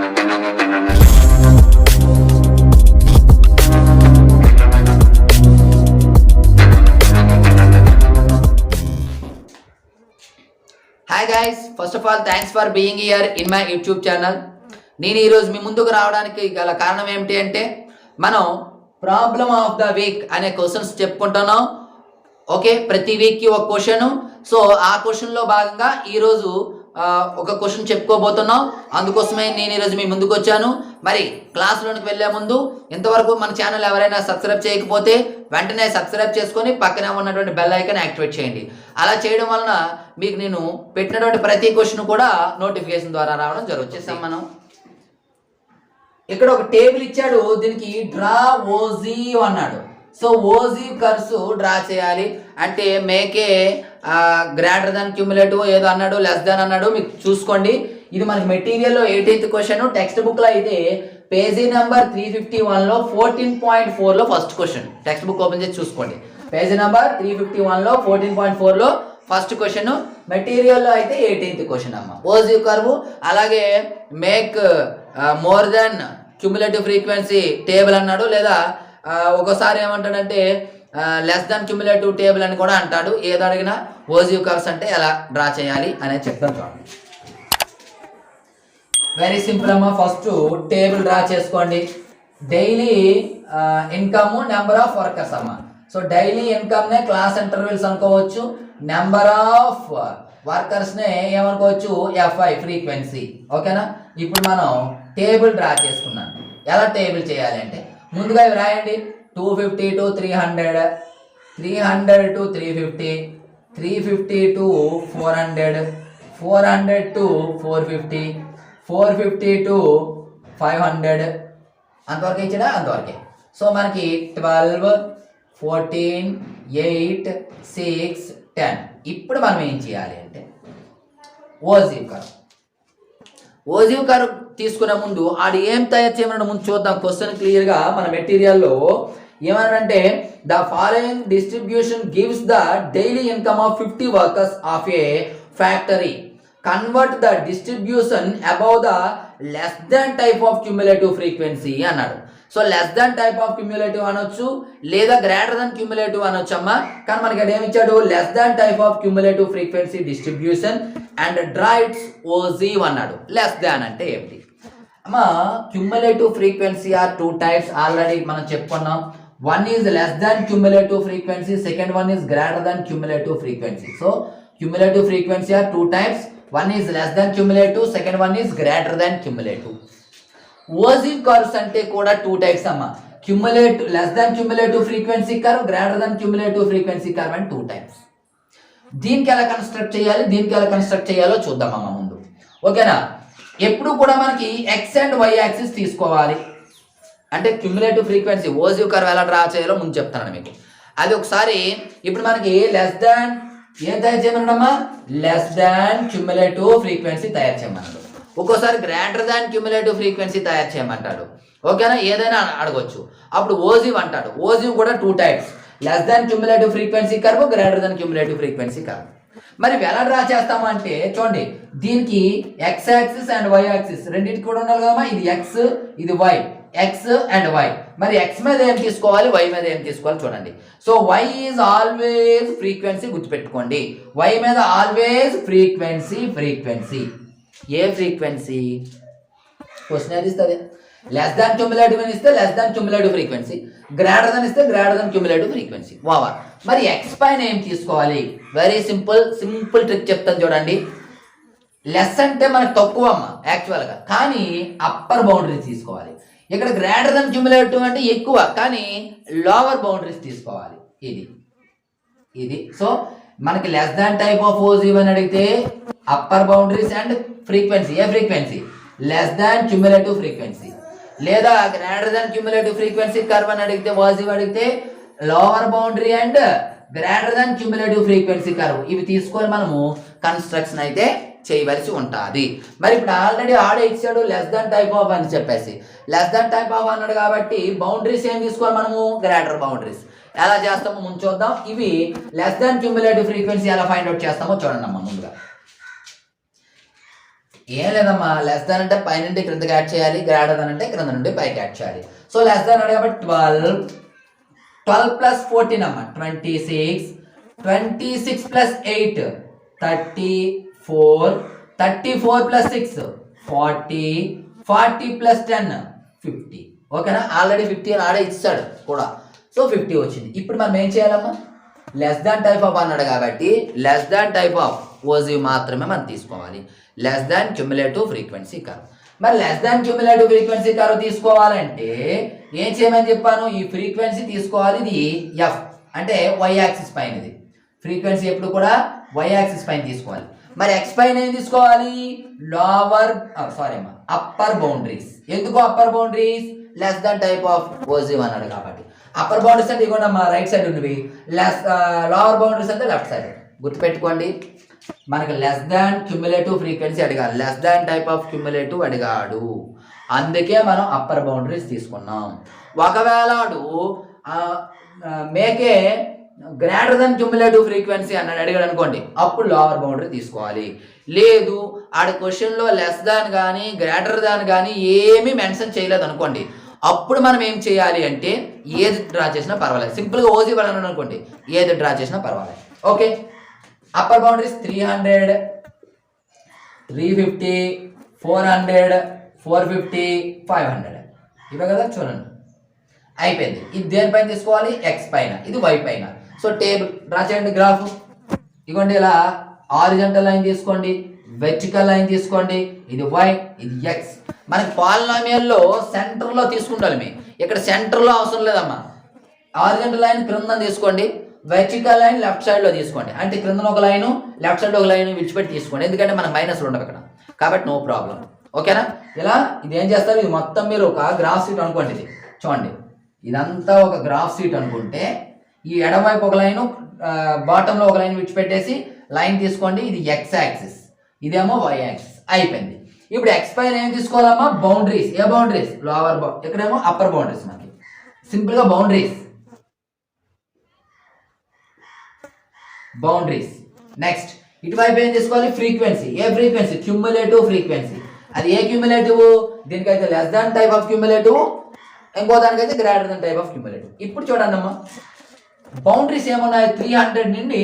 Hi guys, first of all thanks for being here in my YouTube channel. నేను ఈరోజు మీ ముందుకు రావడానికి గల కారణం ఏమిటి అంటే, మనం ప్రాబ్లమ్ ఆఫ్ ద వీక్ అనే క్వశ్చన్స్ చెప్పుకుంటున్నాం. ఓకే, ప్రతి వీక్కి ఒక క్వశ్చన్. సో ఆ క్వశ్చన్లో భాగంగా ఈరోజు ఒక క్వశ్చన్ చెప్పుకోబోతున్నాం. అందుకోసమే నేను ఈరోజు మీ ముందుకు వచ్చాను. మరి క్లాస్లోనికి వెళ్ళే ముందు ఇంతవరకు మన ఛానల్ ఎవరైనా సబ్స్క్రైబ్ చేయకపోతే వెంటనే సబ్స్క్రైబ్ చేసుకొని పక్కనే ఉన్నటువంటి బెల్ ఐకాన్ యాక్టివేట్ చేయండి. అలా చేయడం వలన మీకు నేను పెట్టినటువంటి ప్రతి క్వశ్చన్ కూడా నోటిఫికేషన్ ద్వారా రావడం జరుగుతుంది. మనం ఇక్కడ ఒక టేబుల్ ఇచ్చాడు, దీనికి డ్రా ఓజీ అన్నాడు. సో ఓజీ కర్వ్స్ డ్రా చేయాలి అంటే మేకే గ్రేటర్ దాన్ క్యూములేటివ్ ఏదో అన్నాడు, లెస్ దాన్ అన్నాడు. మీకు చూసుకోండి, ఇది మనకి మెటీరియల్లో 18th క్వశ్చన్. టెక్స్ట్ బుక్లో అయితే పేజీ నెంబర్ 351లో 14.4లో first question. Text book open చేసి చూసుకోండి. పేజీ నెంబర్ 351లో 14.4లో ఫస్ట్ క్వశ్చన్. మెటీరియల్లో అయితే 18th క్వశ్చన్ అమ్మ. ఓజీ కర్వ్, అలాగే make more than cumulative frequency table అన్నాడు, లేదా ఒక్కోసారి ఏమంటాడంటే లెస్ దాన్ క్యూములేటివ్ టేబుల్ అని కూడా అంటాడు. ఏది అడిగినా ఓజీ కర్వ్స్ అంటే ఎలా డ్రా చేయాలి అనేది చెప్తాను చూడండి. వెరీ సింపుల్ అమ్మ. ఫస్ట్ టేబుల్ డ్రా చేసుకోండి. Daily income, number of workers అమ్మ. సో డైలీ ఇన్కమ్నే క్లాస్ ఇంటర్వెల్స్ అనుకోవచ్చు, నెంబర్ ఆఫ్ వర్కర్స్నే ఏమనుకోవచ్చు ఎఫ్ఐ ఫ్రీక్వెన్సీ. ఓకేనా? ఇప్పుడు మనం టేబుల్ డ్రా చేసుకున్నాం. ఎలా టేబుల్ చేయాలి అంటే ముందుగా ఇవి రాయండి. 250 to 300, 300 to 350, 350 to 400, 400 to 450, 450 to 500. అంతవరకు ఇచ్చాడా? అంతవరకే. సో మనకి 12, 14, 8, 6, 10. ఇప్పుడు మనం ఏం చేయాలి అంటే ఓజీవ్ కర్వ్. ఓజీవ్ కర్వ్ తీసుకునే ముందు ఆడు ఏం తయారు చేయమన్నాడు ముందు చూద్దాం. క్వశ్చన్ క్లియర్గా మన మెటీరియల్లో ఏమన్నాడంటే, the following distribution gives the daily income of 50 workers of a factory. Convert the distribution above the less than type of cumulative frequency అన్నాడు. So less than type of cumulative అనొచ్చు, లేదా గ్రేటర్ దాన్ క్యూములేటివ్ అనొచ్చు అమ్మా. కానీ మనకి ఇక్కడ ఏమి ఇచ్చాడు? Less than type of cumulative frequency distribution and డ్రైట్స్ ఓజీ అన్నాడు. లెస్ దాన్ అంటే ఏమిటి అమ్మా? Cumulative frequency are 2 types. Already మనం చెప్పుకున్నాం. One is less than cumulative frequency, second one is greater than cumulative frequency. So cumulative frequency are 2 types. One is less than cumulative, second one is greater than cumulative. Ogive curves అంటే కూడా 2 types అమ్మా. Cumulative, less than cumulative frequency curve, greater than cumulative frequency curve అని 2 types. దీనికి ఎలా construct చేయాలి, దీనికి ఎలా construct చేయాలో చూద్దామమ్మా ముందు. ఓకేనా? ఎప్పుడు కూడా మనకి ఎక్స్ అండ్ వై యాక్సిస్ తీసుకోవాలి. అంటే క్యూములేటివ్ ఫ్రీక్వెన్సీ ఓజీవ్ కర్వ్ ఎలా డ్రా చేయాలో ముందు చెప్తాను మీకు. అది ఒకసారి ఇప్పుడు మనకి లెస్ దాన్ ఏం తయారు చేయమన్నాడమ్మా? లెస్ దాన్ క్యూములేటివ్ ఫ్రీక్వెన్సీ తయారు చేయమన్నాడు. ఒక్కోసారి గ్రేటర్ దాన్ క్యూములేటివ్ ఫ్రీక్వెన్సీ తయారు చేయమంటాడు. ఓకేనా? ఏదైనా అడగొచ్చు. అప్పుడు ఓజీవ్ అంటాడు. ఓజీవ్ కూడా 2 types. Less than cumulative frequency curve, greater than cumulative frequency curve. మరి ఎలా డ్రా చేస్తాము అంటే చూడండి, దీనికి X axis and Y axis రెండింటికి కూడా ఉండాలి కదమ్మా. ఇది ఎక్స్, ఇది వై. X and Y. మరి ఎక్స్ మీద ఏం తీసుకోవాలి, వై మీద ఏం తీసుకోవాలి చూడండి. So Y is always frequency, గుర్తుపెట్టుకోండి. వై మీద ఆల్వేస్ ఫ్రీక్వెన్సీ. ఫ్రీక్వెన్సీ ఏ ఫ్రీక్వెన్సీ? క్వశ్చన్ ఏది ఇస్తుంది? లెస్ దాన్ క్యూములేటివ్ అని ఇస్తే less than cumulative frequency, greater than ఇస్తే గ్రేటర్ దాన్ క్యూములేటివ్ ఫ్రీక్వెన్సీ. వావా. మరి ఎక్స్ పైన ఏం తీసుకోవాలి? వెరీ సింపుల్ ట్రిక్ చెప్తాను చూడండి. లెస్ అంటే మనకు తక్కువ అమ్మ యాక్చువల్గా, కానీ అప్పర్ బౌండరీస్ తీసుకోవాలి. ఇక్కడ గ్రేటర్ దాన్ క్యూములేటివ్ అంటే ఎక్కువ, కానీ లోవర్ బౌండరీస్ తీసుకోవాలి. ఇది సో మనకి less than type of ogive అని అడిగితే అప్పర్ బౌండరీస్ అండ్ ఫ్రీక్వెన్సీ. ఏ frequency? Less than cumulative frequency. లేదా greater than cumulative frequency curve అని అడిగితే, ఓజీవ్ అడిగితే lower boundary and greater than cumulative frequency curve. ఇవి తీసుకొని మనము కన్స్ట్రక్షన్ అయితే చేయవలసి ఉంటుంది. మరి ఇప్పుడు ఆల్రెడీ ఆడే ఇచ్చాడు లెస్ దాన్ టైప్ ఆఫ్ అని చెప్పేసి, లెస్ దాన్ టైప్ ఆఫ్ అన్నాడు కాబట్టి బౌండరీస్ ఏం తీసుకోవాలి మనము? Greater boundaries. ఎలా చేస్తామో ముందు చూద్దాం. ఇవి లెస్ దాన్ క్యూములేటివ్ ఫ్రీక్వెన్సీ ఎలా ఫైండ్ అవుట్ చేస్తామో చూడండి అమ్మా. ముందుగా ఏం లేదమ్మా, లెస్ దాన్ అంటే పై నుండి క్రిందకి యాడ్ చేయాలి, గ్రేటర్ దాన్ అంటే క్రింద నుండి పైకి యాడ్ చేయాలి. సో లెస్ దాన్ అంటే కాబట్టి 12 ప్లస్ 14 అమ్మా 26, 26 ప్లస్ 8 34, 34 ప్లస్ 6 40, 40 ప్లస్ 10 50. ఓకేనా, ఆల్రెడీ 50 అని ఆడే ఇచ్చాడు కూడా. సో 50 వచ్చింది. ఇప్పుడు మనం ఏం చేయాలమ్మా, లెస్ దాన్ టైప్ ఆఫ్ అన్నాడు కాబట్టి less than type of ogive మాత్రమే మనం తీసుకోవాలి. Less than cumulative frequency curve. మరి less than cumulative frequency curve తీసుకోవాలంటే ఏం చేయమని చెప్పాను, ఈ ఫ్రీక్వెన్సీ తీసుకోవాలి. ఇది ఎఫ్ అంటే వై యాక్సిస్ పైన, ఇది ఫ్రీక్వెన్సీ ఎప్పుడు కూడా వై యాక్సిస్ పైన తీసుకోవాలి. మరి ఎక్స్ పైన ఏం తీసుకోవాలి, అప్పర్ బౌండరీస్. ఎందుకు upper boundaries, less than type of OG అన్నాడు కాబట్టి. అప్పర్ బౌండరీస్ అంటే ఇవ్వండి అమ్మా రైట్ సైడ్ ఉన్నవి, లోవర్ బౌండరీస్ అంటే లెఫ్ట్ సైడ్. గుర్తుపెట్టుకోండి, మనకి లెస్ దాన్ క్యుములేటివ్ ఫ్రీక్వెన్సీ అడిగాడు, less than type of cumulative అడిగాడు, అందుకే మనం అప్పర్ బౌండరీస్ తీసుకున్నాం. ఒకవేళ మేకే గ్రేటర్ దెన్ క్యుములేటివ్ ఫ్రీక్వెన్సీ అన్నాడు అడిగాడు అనుకోండి, అప్పుడు లోవర్ బౌండరీ తీసుకోవాలి. లేదు ఆడ క్వశ్చన్లో లెస్ దాన్ కానీ గ్రేటర్ దాన్ కానీ ఏమీ మెన్షన్ చేయలేదు అనుకోండి, అప్పుడు మనం ఏం చేయాలి అంటే ఏది డ్రా చేసినా పర్వాలేదు. సింపుల్గా ఓజీ పడాలని అనుకోండి, ఏది డ్రా చేసినా పర్వాలేదు. ఓకే, అప్పర్ బౌండరీస్ 300, 350, 400, 450, 500 ఇవే కదా. చూడండి అయిపోయింది. ఇది దేనిపైన తీసుకోవాలి, ఎక్స్ పైన, ఇది వై పైన. సో టేబుల్ డ్రా చేయండి, గ్రాఫ్. ఇవ్వండి ఇలా హారిజాంటల్ లైన్ తీసుకోండి, వెర్టికల్ లైన్ తీసుకోండి, ఇది వై, ఇది ఎక్స్. మనకి పాలినామియల్లో సెంటర్లో తీసుకుంటాలి. మీ ఇక్కడ సెంటర్లో అవసరం లేదమ్మా. హారిజాంటల్ లైన్ క్రింద తీసుకోండి, వెర్టికల్ లైన్ లెఫ్ట్ సైడ్లో తీసుకోండి. అంటే క్రింద ఒక లైను లెఫ్ట్ సైడ్ ఒక లైన్ విడిచిపెట్టి తీసుకోండి, ఎందుకంటే మనకు మైనస్లు ఉండవు అక్కడ కాబట్టి నో ప్రాబ్లం. ఓకేనా, ఇలా ఇది ఏం చేస్తారు, ఇది మొత్తం మీరు ఒక గ్రాఫ్ షీట్ అనుకోండి. ఇది చూడండి, ఇదంతా ఒక గ్రాఫ్ షీట్ అనుకుంటే ఈ ఎడమవైపు ఒక లైను బాటంలో ఒక లైన్ విడిచిపెట్టేసి లైన్ తీసుకోండి. ఇది ఎక్స్ యాక్సిస్, ఇదేమో వై యాక్సిస్. అయిపోయింది. ఇప్పుడు ఎక్స్ పైన ఏం తీసుకోవాలమ్మా, బౌండరీస్. ఏ బౌండరీస్, లోవర్ ఇక్కడేమో అప్పర్ బౌండరీస్. మనకి సింపుల్గా బౌండరీస్. నెక్స్ట్ ఇటువైపు ఏం తీసుకోవాలి, ఫ్రీక్వెన్సీ. ఏ ఫ్రీక్వెన్సీ, క్యుములేటివ్ ఫ్రీక్వెన్సీ. అది ఏ క్యుములేటివ్, దీనికైతే less than type of cumulative, ఇంకో దానికైతే greater than type of cumulative. ఇప్పుడు చూడండి అమ్మా, బౌండరీస్ ఏమున్నాయి, 300 నుండి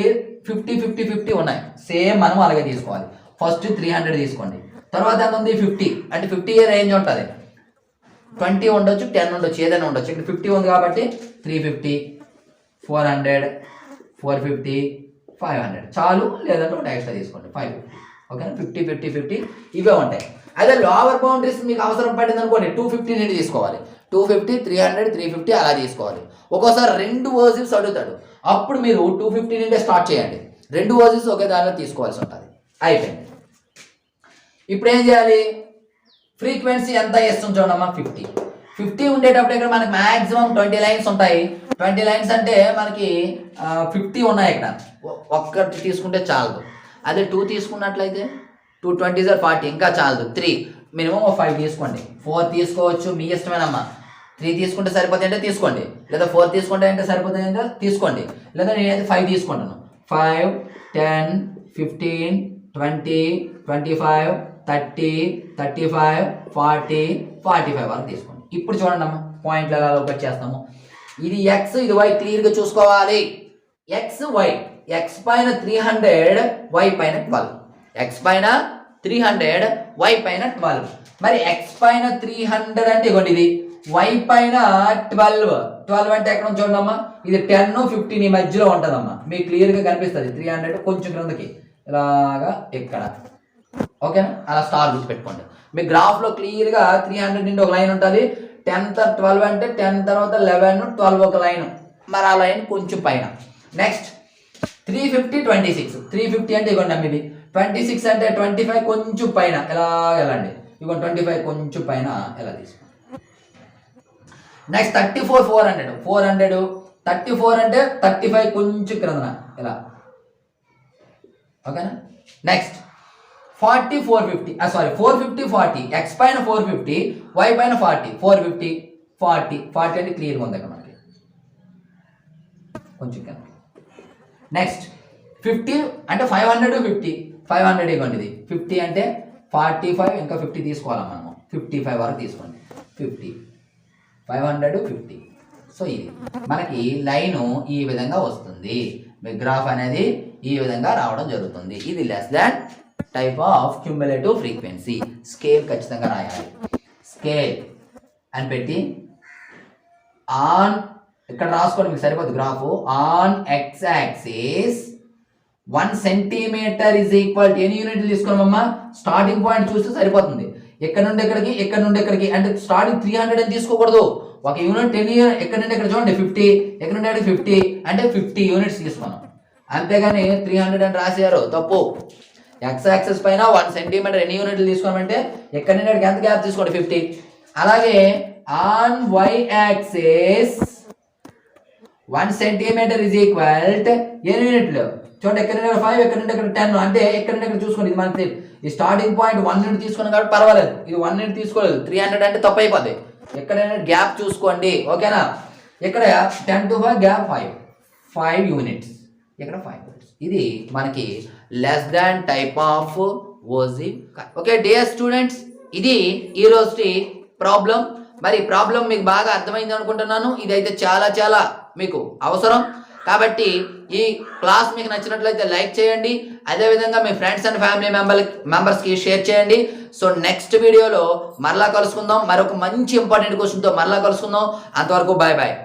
50, 50, 50 ఉన్నాయి. సేమ్ మనం అలాగే తీసుకోవాలి. ఫస్ట్ 300 తీసుకోండి, తర్వాత ఎంత ఉంది 50. అంటే 50 ఏ రేంజ్ ఉంటుంది, 20 ఉండొచ్చు, 10 ఉండొచ్చు, ఏదైనా ఉండొచ్చు. ఇక్కడ 50 ఉంది కాబట్టి 350, 400, 450, 500 చాలు. లేదంటే ఒక ఎక్స్ట్రా తీసుకోండి 550. ఓకేనా, 50, 50, 50 ఇవే ఉంటాయి. అదే లోవర్ బౌండరీస్ మీకు అవసరం పడింది అనుకోండి, 250 నుండి తీసుకోవాలి. 250, 300, 350 అలా తీసుకోవాలి. ఒక్కోసారి 2 ఓజీస్ అడుగుతాడు, అప్పుడు మీరు 250 నుండే స్టార్ట్ చేయండి. 2 ఓజీస్ ఒకే దానిలో తీసుకోవాల్సి ఉంటుంది. అయిపోయింది. ఇప్పుడు ఏం చేయాలి, ఫ్రీక్వెన్సీ ఎంత ఇస్తుంది చూడమ్మా, 50. 50 ఉండేటప్పుడు ఇక్కడ మనకి మ్యాక్సిమం 20 లైన్స్ ఉంటాయి. 20 లైన్స్ అంటే మనకి 50 ఉన్నాయి. ఇక్కడ ఒక్కటి తీసుకుంటే చాలదు. అదే 2 తీసుకున్నట్లయితే 2 20 40 ఇంకా చాలదు. 3 మినిమం 5 తీసుకోండి. 4 తీసుకోవచ్చు, మీ ఇష్టమేనమ్మా. 3 తీసుకుంటే సరిపోతాయి అంటే తీసుకోండి, లేదా 4 తీసుకుంటే అంటే సరిపోతాయి అంటే తీసుకోండి, లేదా నేనైతే 5 తీసుకుంటాను. 5, 10, 15, 20, 25, 30, 35, 40, 45 వరకు తీసుకోండి. ఇప్పుడు చూడండి అమ్మా, పాయింట్లు ఎలా లోపట్ చేస్తాము. ఇది ఎక్స్, ఇది వై క్లియర్గా చూసుకోవాలి. ఎక్స్ వై, ఎక్స్ పైన 300, వై పైన 12. ఎక్స్ పైన 300, వై పైన 12. మరి ఎక్స్ పైన 300 అంటే ఇవ్వండి, ఇది వై పైన 12. 12 అంటే ఎక్కడ చూడమ్మా, ఇది 10, 15 ఈ మధ్యలో ఉంటుందమ్మా. మీకు క్లియర్గా కనిపిస్తుంది. 300 కొంచెం క్రిందకి ఇలాగా ఇక్కడ. ఓకేనా, అలా స్టార్ గుర్తుపెట్టుకోండి. మీ గ్రాఫ్లో క్లియర్గా 300 నుండి ఒక లైన్ ఉంటుంది. 10 12 అంటే 10 తర్వాత 11, 12 ఒక లైన్. మరి ఆ లైన్ కొంచెం పైన. నెక్స్ట్ 350, 26. 350 అంటే ఇవ్వండి అమ్మ, ఇది 26 అంటే 25 కొంచెం పైన ఎలా వెళ్ళండి. ఇవ్వండి 25 కొంచెం పైన ఎలా తీసుకోండి. నెక్స్ట్ 34, 400. 34 అంటే 35 కొంచెం క్రిందన ఇలా. ఓకేనా. నెక్స్ట్ 40, 450. 450, 40. ఎక్స్ పైన 450, వై పైన 40. 450, 40. 40 అంటే క్లియర్గా ఉంది అక్కడ మనకి కొంచెం కింద. నెక్స్ట్ 50 అంటే 500, 50. 500 ఇవ్వండి, ఇది 50 అంటే 45 ఇంకా 50 తీసుకోవాలి మనము. 55 వరకు తీసుకోండి. 50 550. సో ఇది మనకి లైను ఈ విధంగా వస్తుంది. మీ గ్రాఫ్ అనేది ఈ విధంగా రావడం జరుగుతుంది. ఇది less than type of cumulative frequency. Scale ఖచ్చితంగా రాయాలి. స్కేల్ అని పెట్టి ఆన్ ఇక్కడ రాసుకోండి, మీకు సరిపోతుంది graph. On X axis 1 centimetre is equal to ఎన్ని యూనిట్లు తీసుకోమమ్మా? స్టార్టింగ్ పాయింట్ చూస్తే సరిపోతుంది. ఎక్కడ నుండి ఎక్కడికి, ఎక్కడ నుండి ఎక్కడికి అంటే స్టార్టింగ్ 300 అని తీసుకోకూడదు. ఒక యూనిట్ 10 ఎక్కడ నుండి ఎక్కడ చూడండి 50, ఎక్కడ నుండి ఎక్కడికి 50 అంటే 50 యూనిట్స్ తీసుకున్నాం. అంతేగాని 300 అని రాశారు, తప్పు. ఎక్స్ యాక్సిస్ పైన 1 సెంటీమీటర్ ఎన్ని యూనిట్లు తీసుకోమంటే ఎక్కడ నుండి ఎక్కడికి ఎంత గ్యాప్ తీసుకోండి 50. అలాగే on Y axis 1 centimetre is equal to ఎన్ని యూనిట్లు చూడండి. ఎక్కడ నుండి 5, ఎక్కడ నుండి ఎక్కడ 10 అంటే ఎక్కడ నుండి ఎక్కడ చూసుకోండి. ఇది మనకి ఈ స్టార్టింగ్ పాయింట్ 1 యూనిట్ తీసుకున్నాం కాబట్టి పర్వాలేదు. ఇది 1 యూనిట్ తీసుకోలేదు. 300 అంటే తప్పు అయిపోద్ది. ఎక్కడైనా గ్యాప్ చూసుకోండి, ఓకేనా? ఇక్కడ 10 to 5 గ్యాప్ 5 యూనిట్స్, ఇక్కడ 5 యూనిట్స్. ఇది మనకి less than type of OG. Okay dear students, ఇది ఈ రోజుటి ప్రాబ్లం. మరి ప్రాబ్లం మీకు బాగా అర్థమైంది అనుకుంటున్నాను. ఇదైతే చాలా చాలా మీకు అవసరం కాబట్టి ఈ క్లాస్ మీకు నచ్చినట్లయితే లైక్ చేయండి. అదేవిధంగా మీ ఫ్రెండ్స్ అండ్ ఫ్యామిలీ మెంబర్స్కి షేర్ చేయండి. సో నెక్స్ట్ వీడియోలో మరలా కలుసుకుందాం. మరొక మంచి ఇంపార్టెంట్ క్వశ్చన్తో మరలా కలుసుకుందాం. అంతవరకు బాయ్ బాయ్.